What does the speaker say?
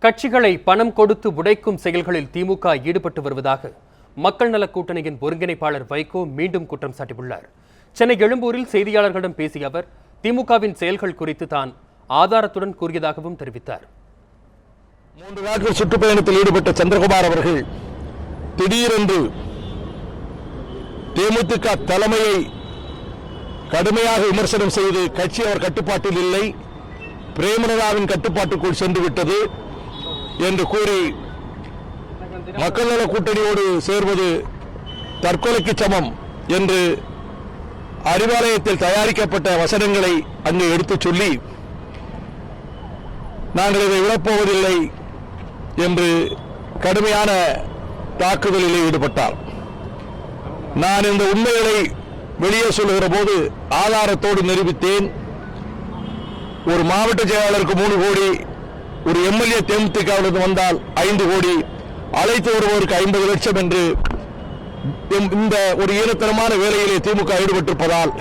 கட்சிகளை பணம் கொடுத்து உடைக்கும் செயல்களில் திமுக ஈடுபட்டு வருவதாக மக்கள் நல கூட்டணியின் ஒருங்கிணைப்பாளர் வைகோ மீண்டும் குற்றம் சாட்டியுள்ளார். சென்னை எழும்பூரில் செய்தியாளர்களிடம் பேசிய அவர் திமுகவின் செயல்கள் குறித்து தான் ஆதாரத்துடன் கூறியதாகவும் தெரிவித்தார். 3 நாட்கள் சுற்றுப்பயணத்தில் ஈடுபட்ட சந்திரகுமார் அவர்கள் திடீரென்று தேமுதிக தலைமையை கடுமையாக விமர்சனம் செய்து கட்சி அவர் கட்டுப்பாட்டில் இல்லை, பிரேமலதாவின் கட்டுப்பாட்டுக்குள் சென்று விட்டது என்று கூறி மக்கள் நல கூட்டணியோடு சேர்வது தற்கொலைக்கு சமம் என்று அறிவாலயத்தில் தயாரிக்கப்பட்ட வசனங்களை அங்கே எடுத்துச் சொல்லி நாங்கள் இதை விடப்போவதில்லை என்று கடுமையான தாக்குதலில் ஈடுபட்டார். நான் இந்த உண்மைகளை வெளியே சொல்லுகிற போது ஆதாரத்தோடு நிரூபித்தேன். ஒரு மாவட்ட செயலாளருக்கு 3 கோடி, ஒரு எம்எல்ஏ தேமுதிகவிலிருந்து வந்தால் 5 கோடி, அழைத்து வருவோருக்கு 50 லட்சம் என்று இந்த ஒரு ஈனத்தனமான வேலையிலே திமுக ஈடுபட்டிருப்பதால்